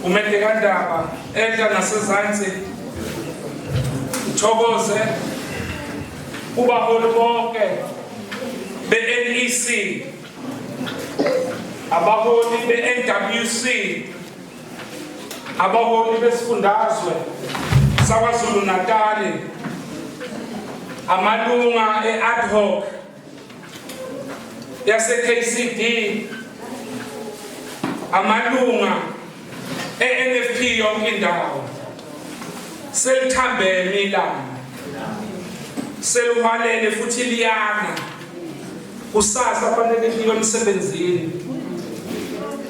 umedekandaba enhla nasezantsi thokoze kubaholi bonke be-NEC, abaholi be-NWC, abaholi besifundazwe saKwaZulu Natali, amalunga e-ad hoc yase-KCD, amalunga e-NFP yonke indawo. Selithambele ilanga, seluhalele futhi liyana, kusasa fanele liye emsebenzini.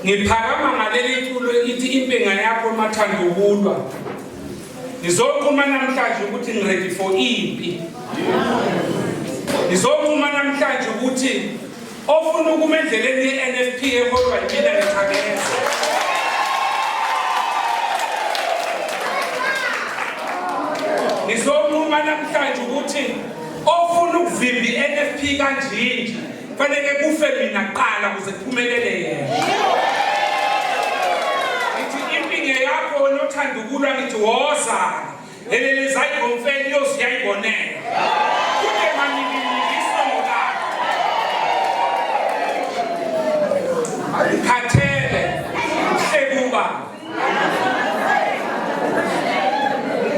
Ngiphakama ngaleli culo elithi impenga yakho mathandukulwa. Ngizoqhuma namhlanje ukuthi ngiready for impi. Ngizoqhuma namhlanje ukuthi ofuna ukuma endleleni ye-NFP eholwa yimina ngithakeze. Ngizoqhuma namhlanje ukuthi ofuna ukuvimba i-NFP kanjinje fanele kufe mina kuqala ukuze kuphumelele yena. Ngithi impinge yakho wena othanda ukulwa ngithi woza elele zayibomfeni yoziyayibonela. Kude manikiso ngolaka. Khathele hlekuba.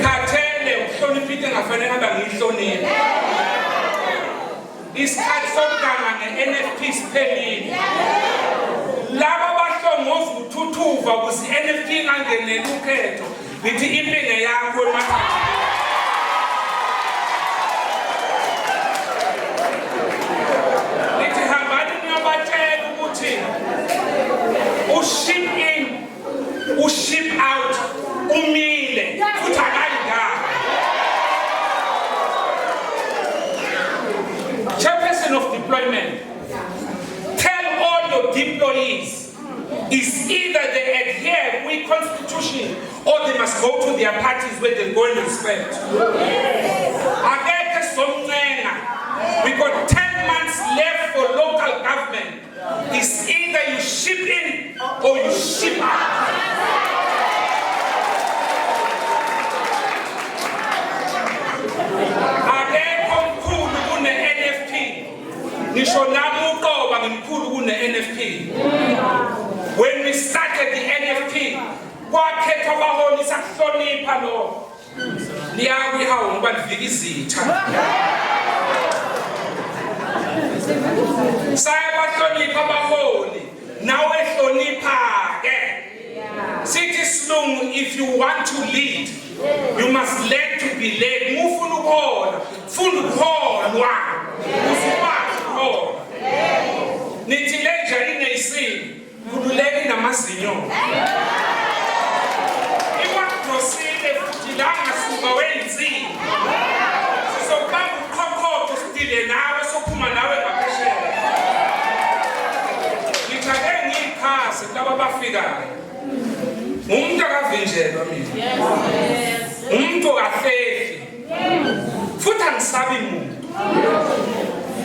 Khathele ukuhlonipha into engafanele hamba ngiyihloniphe. Isikhathi sokuganga nge-NFP siphelile. Laba bahlongoza ukuthuthuva ukuze i-NFP ingangeneli ukhetho. Ngithi impinge yakho nithi hambani niyobatshela ukuthi uship in, uship out, umile futhi akayindaba. Chairperson of deployment, tell all your deployees is either they adhere with constitution or they must go to their parties where they go and respect. We got 10 months left for local government. It's either you ship in or you ship out. When we started the NFP, if you want to lead, you must learn to be led. Nitileja inesi kuduleki namazinyo. Iwa prosile futilanga suba wenzi. Sisobabu koko kustile nawe sokuma nawe bakashe. Nitageni ikasi laba bafika. Umuntu akavinjelwa mina. Umuntu akafefi. Futhi angisabi umuntu.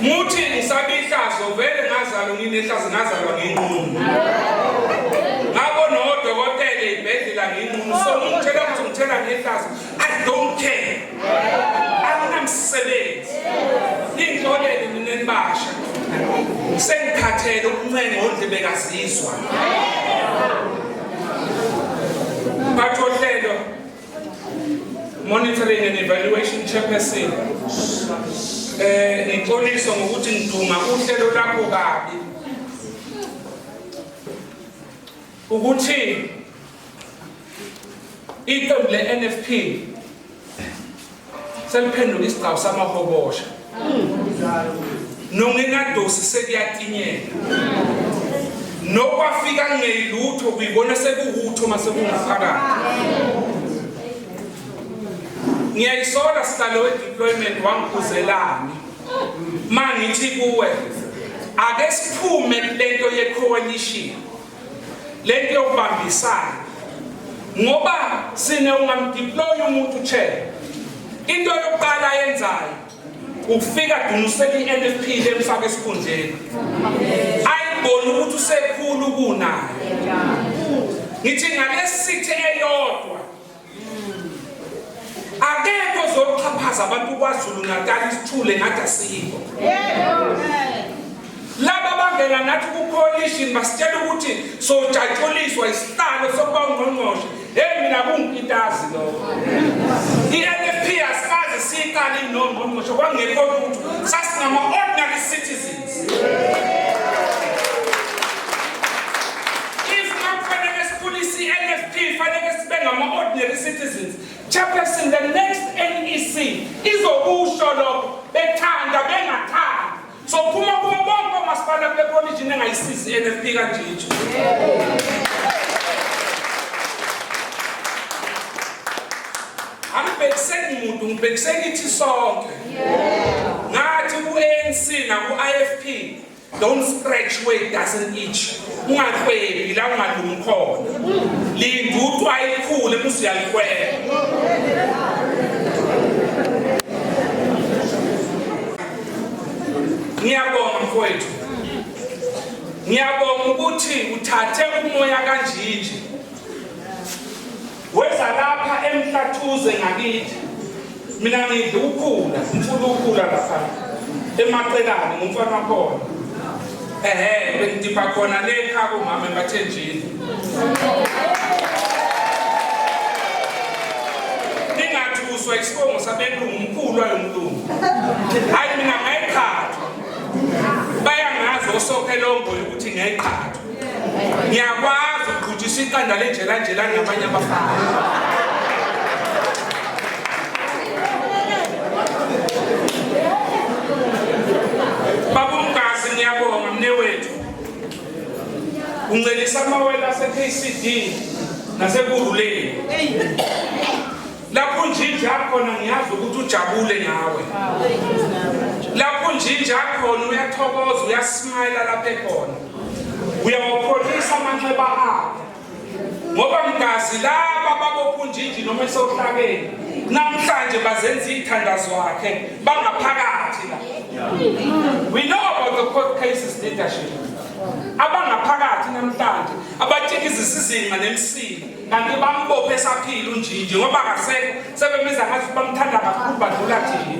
Muthi ngisabi ihlazo vele ngazalwa nginehlazo ngazalwa nginqunu. Ngabona odokotela ibhedlela nginqunu so ngitshela ukuthi ngithela ngehlazo I don't care. Anginamsebenzi. Ingolele mina enibasha. Sengikhathele ukuncenga ondlebe kazizwa. Bathohlelo monitoring and evaluation chairperson. Ngixolisa ngokuthi ngiduma uhlelo lakho kabi ukuthi iqembu le-NFP seliphendula isigcawu samahobosha nongenadosi sekuyatinyela nokwafika ngeyilutho kuyibona sekuwutho masekungafakathi. Ngiyayisola sihlalo we-deployment wangikhuzelani mangithi kuwe ake siphume lento ye-coalition, lento yokubambisana ngoba sine ungamdeploy umuntu chair. Into yokuqala yenzayo ukufika dunusela i-NFP lemfaka esikhundleni ayibona ukuthi usekhulu kunayo. ngithi ngalesithi eyodwa akekho zokuxhaphaza abantu kwaZulu Natal isithule ngathi asikho. Laba bangena nathi ku-coalition basitshela ukuthi sojatshuliswa isihlalo sokuba ungqongqoshe. Mina kungipitazi lokho. I-NFP asikaze siyiqale inongqongqoshe kwangekho lutho. Sasingama-ordinary citizens. If kufanele sikhulise i-NFP fanele sibe ngama-ordinary citizens. Chairperson, the next NEC izokusho lokho bethanda bengathanda. So kuma bonke omasipala kule coalition engayisizi i-NFP kanjinje. Angibhekiseni umuntu, ngibhekiseni ithi sonke. Ngathi ku-ANC naku-IFP, don't scratch where it doesn't itch. Ungahwebi la ungalungi khona. Linda ukuthi ayikhule bese uyalikhwela. Ngiyabonga mfowethu. Ngiyabonga ukuthi uthathe umoya kanjinje. Weza lapha eMhlathuze ngakithi. Mina ngidla ukhula, ngifuna ukhula lapha. Emaqelane ngumfana wakhona. Bengidipha khona le ekhaya kumama eMathenjini. Ningathuswa isibongo sabelungu umkhulu wayomlungu. Hayi mina ngayikhatha. Bayangazi osophelongo ukuthi ngiyayikhatha. Ngiyakwazi ukuqhutshisa iqanda lenjela nabanye abafana. Babumkazi ngiyabonga mnewethu. Uncelisa amawela ase-KCD nasekuruleni. Lapho njinje akhona ngiyazi ukuthi ujabule nawe. Lapho njinje akhona uyathokoza uyasmile lapha ekhona. Uyawapholisa amanxeba akho. Ngoba mngazi laba babophunjinji noma esohlakeni namhlanje bazenza ithandazo wakhe bangaphakathi la. We know about the court cases leadership. Abangaphakathi namhlanje abathikizisa izinga nemsila kanti bambophe esaphila unjinji ngoba akasekho sebemeza ngathi bamthanda kakhulu badlula thina.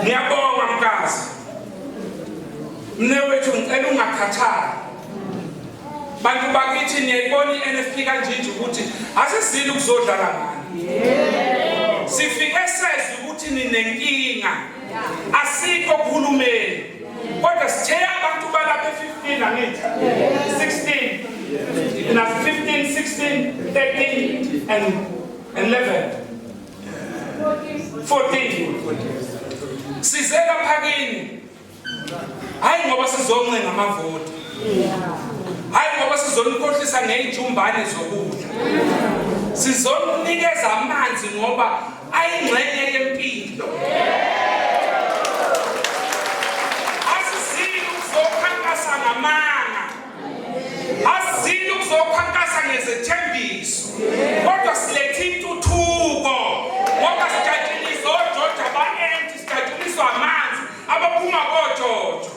Ngiyabonga mnkazi. Mnewethu ngicela ungakhathali. Bantu bakithi niyayibona i-NFP kanjinje ukuthi asizile ukuzodlala ngani. Sifike seze ukuthi ninenkinga. Asikho kuhulumeni. Kodwa sithe abantu balapha e-15 angithi 16 na 15 16 13 and 11 14 sizela phakini. Hayi ngoba sizoncenga amavoti. Hayi ngoba sizonikhohlisa ngey'jumbane zokudla. Sizonikeza amanzi ngoba ayingxenye yempilo. Asizile ukuzokhankasa ngamanga. Asizile ukuzokhankasa ngezethembiso. Kodwa silethe intuthuko. Ngoba sijatshilisa oJojo aba-anti, sijatshiliswa amanzi abaphuma koJojo.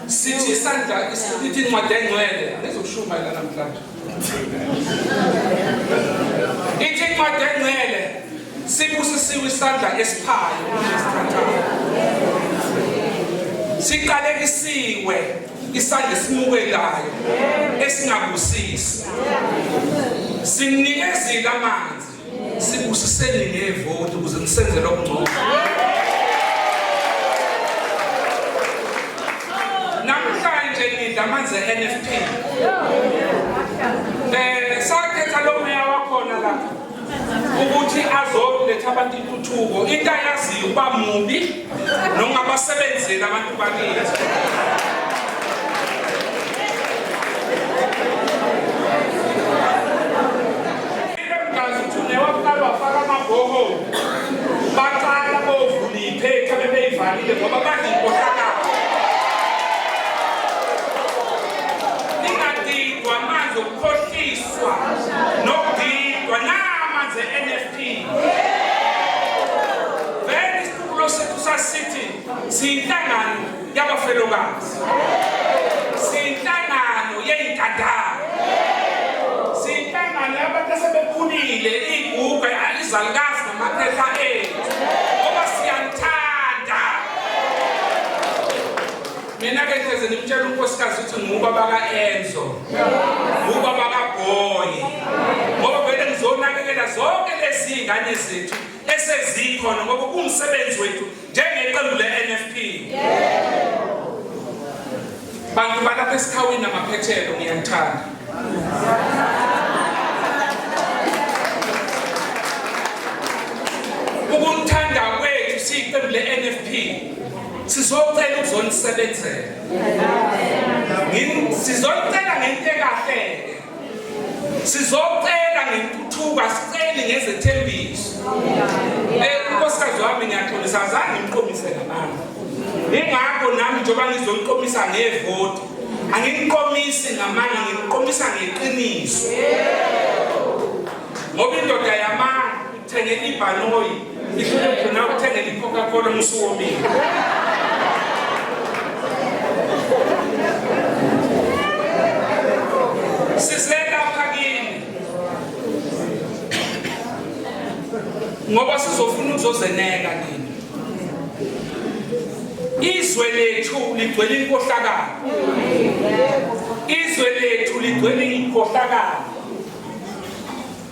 Sithi isandla isithi incwadi engcwele nezokushumayela namhlanje. Ithi incwadi engcwele sibusisiwe isandla esiphayo nesithathayo. Siqalekisiwe isandla esimukelayo esingabusisi. Sinikezile amanzi sibusiseni ngevoti ukuze nisenze lokungcono. Amanzi e-NFP. Sakhetha lo meya wakhona la ukuthi azoletha abantu intuthuko. Into ayaziyo uba mubi nongabasebenzeli abantu bakithi. Mnkazi uthi newaqala wafaka amabhoho. Baqala bovula iphepha bebeyivalile ngoba kade inkohlakala. Ukukhohliswa nokudidwa namanzi e-NFP. Vele isikhululo sethu sasithi siyinhlangano yabafelokazi, siyinhlangano yey'ntandane, siyinhlangano yabantu asebekhulile, iy'guga, izalukazi namaphehla ethu, ngoba siyanithanda. Mina-ke hleze nimtshela unkosikazi ukuthi ngubaba ka-Enzo, ngubaba kaBoy, ngoba vele ngizonakekela zonke lezi ngane zethu esezikhona ngoba kumsebenzi wethu njengeqembu le-NFP. Bantu balapha esikhawini namaphethelo ngiyanithanda. Ukunithanda kwethu siyiqembu le-NFP sizocela ukuzonisebenzela. Sizocela ngento ekahle, sizocela ngentuthuko, asiceli ngezethembiso. Unkosikazi wami ngiyaxolisa, azange ngimqomise ngamanga. Ingakho nami njengoba ngizoniqomisa ngevoti, anginiqomisi ngamanga, nginiqomisa ngeqiniso. Ngoba indoda yamanga ithengela ibhanoyi, ihlule khona ukuthengela iCoca-Cola umsuwomile. Siselapha kini ngoba sizofuna ukuzozeneka kini. Izwe lethu ligcwele inkohlakalo, izwe lethu ligcwele inkohlakalo.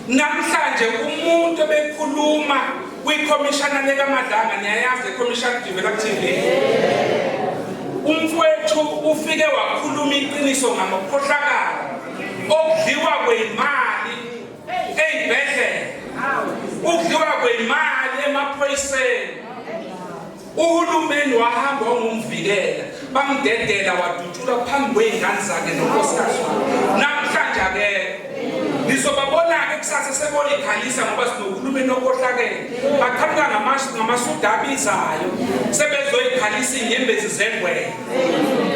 Namhlanje umuntu obekhuluma kwikhomishana lekaMadlanga, niyayazi iCommission Development, umfowethu ufike wakhuluma iqiniso ngamakhohlakalo, okudliwa kwemali ey'bhedlela, ukudliwa kwemali emaphoyiseni. Uhulumeni wahamba wangumvikela, bamdedela wadutshula phambi kwey'ngane zakhe nonkosikazi wakhe. Namhlanje akekho. Nizobabona-ke kusasa seboyikhalisa ngoba sinohulumeni okhohlakele. Baqhamuka ngamasudu abizayo sebezoyikhalisa iy'nyembezi zengwenya.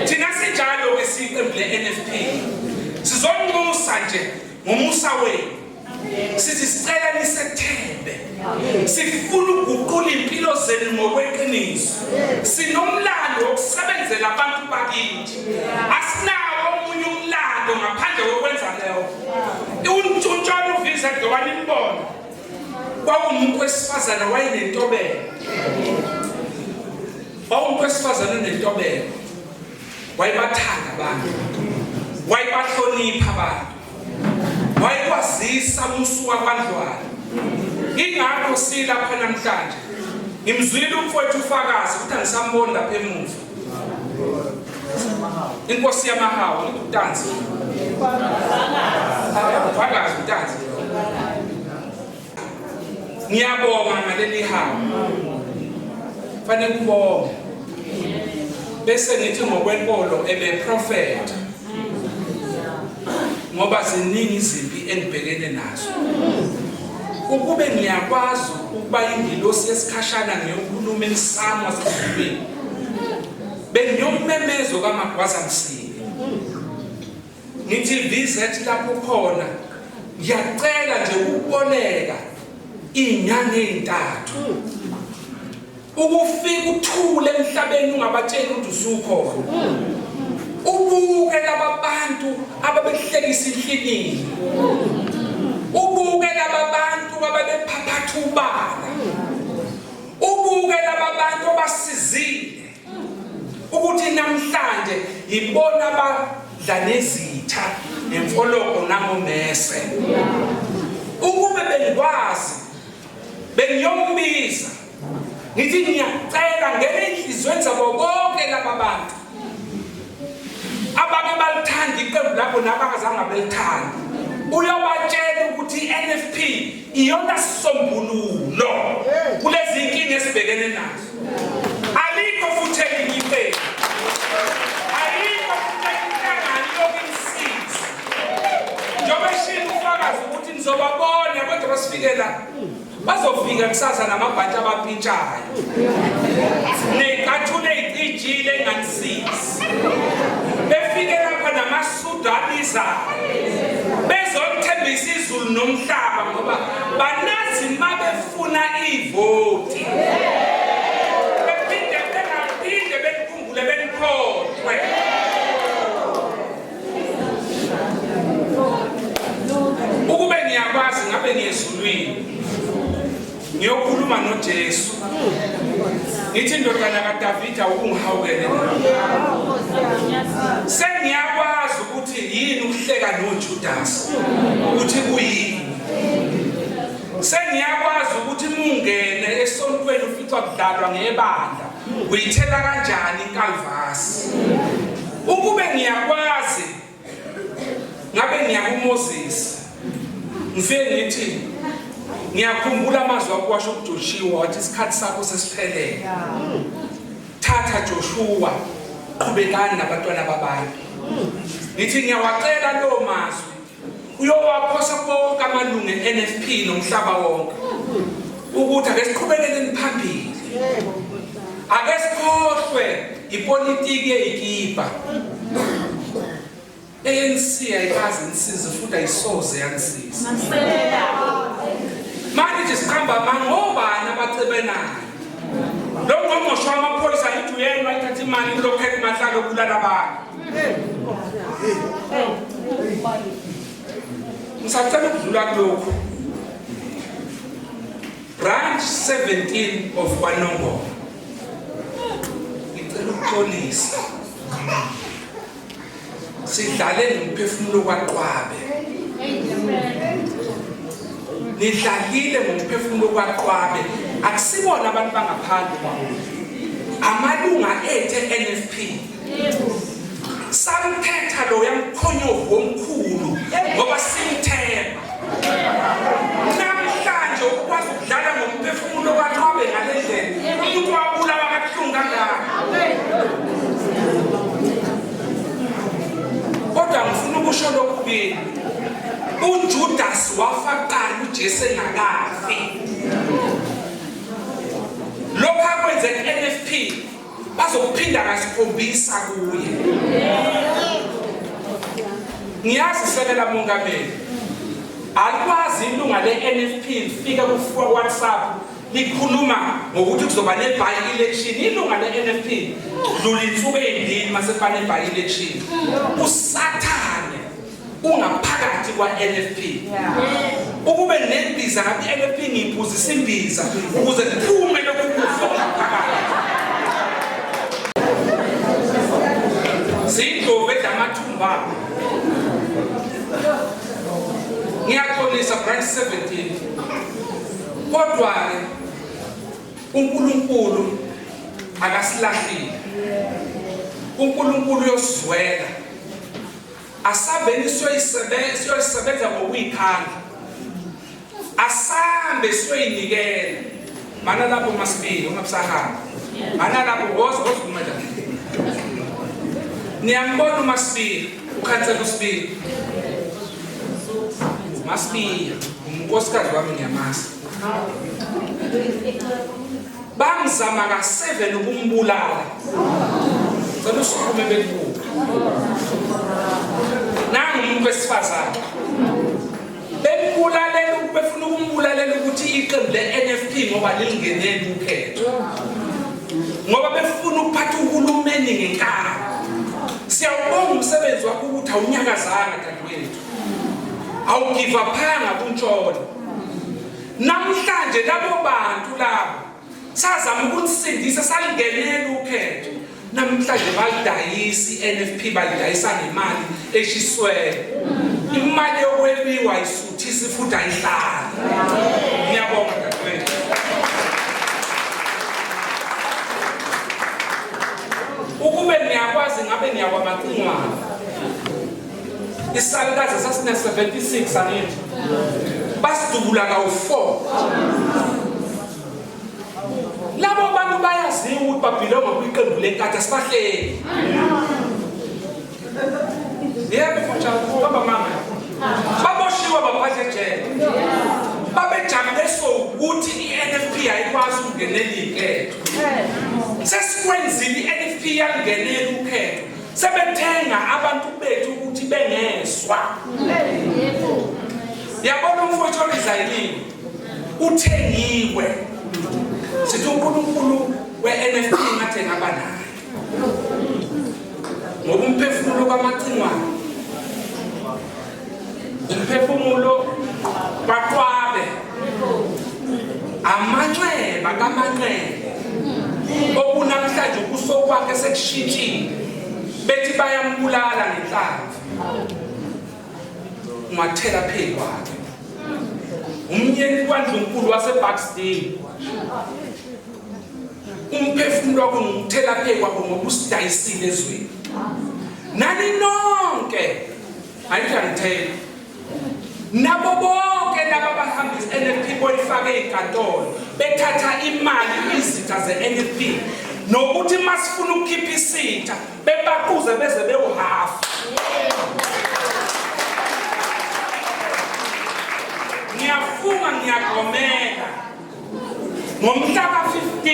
Thina sinjalo-ke siyiqembu le-NFP sizonxusa nje ngomusa wenu. Sithi sicela nisethembe, sifuna ukuguqula impilo zenu ngokweqiniso. Sinomlando wokusebenzela abantu bakithi, asinawo omunye umlando ngaphandle kokwenza leyo. Untshontshono uvisa njengoba nimbona, kwawumuntu wesifazane wayenentobeko, wawumuntu wesifazane onentobeko, wayebathanda abantu, wayebahlonipha abantu, wayekwazisa umsuka kwandlwana. Ingakho silapha namhlanje. Ngimzwile umfowethu uFakazi ukuthi angisamboni lapha emuva. Inkosi yamahawu uTanzi. Fakazi uTanzi. Ngiyabonga ngaleli hawu. Fanele kubonga. Bese ngithi ngokwenkolo ebeprofeta. Ngoba ziningi izimpi engibhekene nazo. Ukube ngiyakwazi ukuba ingilosi yesikhashana ngiyokhuluma emsamo wasezulwini, bengiyomemezo kaMagwaza Msile ngithi visit lapho khona, ngiyacela nje ukuboleka inyanga ezintathu ukufika uthule emhlabeni ungabatsheli ukuthi usukhona, ubuke laba bantu ababehlekisa inhlini, ubuke laba bantu ababephaphatha ubala, ubuke laba bantu abasizile ukuthi namhlanje yibona abadla nezitha nemfoloko nangomese. Ukube bengikwazi bengiyombiza ngithi ngiyacela ngezinhlizweni zabo bonke laba bantu abake balithanda iqembu lapho nabangazange belithanda, uyobatshela ukuthi i-NFP iyona sisombululo kulezi inkinga esibhekene nazo. Alikho futhi elinye iqembu, alikho futhi inhlangano yokumsiza. Njengoba eshilo uFakazi ukuthi nizobabona kodwa basifike la, bazofika kusasa namabhanti abapintshayo ney'cathulo ey'cijile enganisizi, befike lapha namasudu abizayo bezomthembisa izulu nomhlaba ngoba banazi uma befuna ivoti, bephinde ngiyokhuluma noJesu ngithi indodana kaDavida ukungihawukele sengiyakwazi ukuthi yini ukuhleka noJudas ukuthi kuyini sengiyakwazi ukuthi mungene esontweni ufica kudlalwa ngebandla uyithela kanjani iNkalvasi ukube ngiyakwazi ngabe ngiyakuMoses ngifike ngithi ngiyakhumbula amazwi akwasho kuJoshua wathi isikhathi sakho sesiphelele thatha Joshua qhubekani nabantwana babantu ngithi ngiyawacela lo mazwi uyowaphosa bonke amalungu eNFP nomhlaba wonke ukuthi ake siqhubekele phambili ake sikhohlwe ipolitiki yeyikipa ANC ayikazi insiza futhi ayisoze yansiza manje sikhamba mangobani abacebenayo lo ngqongqoshe wamaphoyisa ithi uyena ayithatha imali lokhethe mahlalo kulala abantu ngisacela ukudlula kulokho branch 17 of KwaNongoma ngicela ukuxolisa sidlale ngomphefumulo kwaQwabe nidlalile ngomphefumulo kwaQwabe akusibona abantu bangaphandle amalunga ethe NFP samthetha lo yamkhonyovu omkhulu ngoba simthemba namhlanje ukwazi ukudlala ngomphefumulo kwaQwabe ngale ndlela umuntu wabulawa kabuhlungu kangaka kodwa ngifuna ukusho lokubili uJudas wafaqana uJesu engakafi lokho akwenze eNFP bazokuphinda ngasikhombisa kuye ngiyazi sekela mongameli alikwazi ilunga leNFP lifika ku WhatsApp likhuluma ngokuthi kuzoba ne-by election ilunga leNFP dlula insuku ezindini masefane by election usathane ungaphakathi kwaNFP ukube nembiza ngabe iNFP ngiyiphuzisa imbiza ukuze kuphume lokhu kufuna phakathi zindlovu edlamathumba ngiyaxolisa branch 17 kodwa ke uNkulunkulu akasilahlile uNkulunkulu yosizwela asabeni siyoyisebenza ngokuyikhandla asambe siyoyinikela mana lapho masibili ungabusahamba mana lapho wozivumela niyambona uMasibili ukhansela uSibili Masibili unkosikazi wami ngiyamazi bamzama ka7 ukumbulala cela usiphume bekubuka nangu umuntu wesifazane bembulalela befuna ukumbulalela ukuthi iqembu leNFP ngoba lilingenele ukhetho ngoba befuna ukuphatha uhulumeni ngenkani siyawubonga umsebenzi wakho ukuthi awunyakazanga dadewethu awugive uphanga kuntshona namhlanje labo bantu labo sazama ukunisindisa salingenela ukhetho namhlanje balidayisa iNFP balidayisa ngemali eshiswele imali yokwebiwa isuthisa futhi ayihlala ngiyabonga dadewethu ukube ngiyakwazi ngabe ngiyakwamaqingwana isalukazi sasine 76 anithi basidubula kawu4 labo bantu bayaziwa ukuthi babhilonga kwiqembu lenkatha sibahleli yebo mfutha baba mama baboshiwe baphathe ejele babejabule ukuthi iNFP ayikwazi ukungenela inketho sesikwenzile iNFP yangenela ukhetho sebethenga abantu bethu ukuthi bengezwa yabona umfowethu orizayini uthengiwe sithi uNkulunkulu weNFP ngathenga abanayo ngoba umphefumulo kaMacingwane umphefumulo kwaQwabe amanxeba kamanxeba okunamhlanje ukuso kwakhe sekushintshile bethi bayambulala ngenhlanzi ungathela phezu kwakhe umnyeni kwaNdlunkulu waseBuxton umphefumulo wakho ngithela phezu kwakho ngoba usidayisile ezweni nani nonke ayithangithela nabo bonke laba bahambisa NFP boyifake ezinkantolo bethatha imali izitha ze-NFP nokuthi masifuna ukukhipha isitha bebaquze beze bewuhafu ngiyafunga ngiyagomela ngomhla ka-15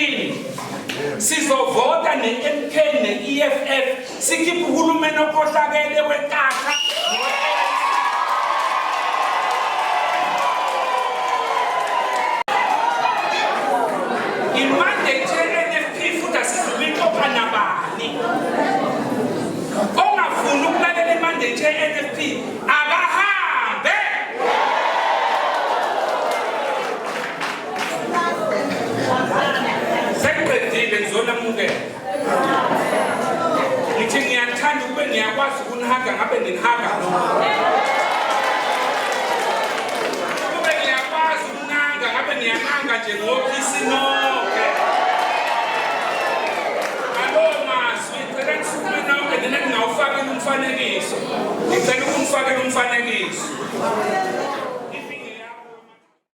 sizovota ne-MK ne-EFF sikhiphe uhulumeni okhohlakele wenkatha imandate ye-NFP futhi asizuyixoxa nabani ongafuni ukulalela imandate ye-NFP akahambe sekuqedile ngizolamukela ngithi ngiyathanda ukube ngiyakwazi ukunihanga ngabe ninihanga ukube ngiyakwazi ukunanga ngabe niyananga nje ngophisi nonke alo mazwi ngicela nisukume nonke nina ngingawufakela umfanekiso ngicela ukumfakela umfanekiso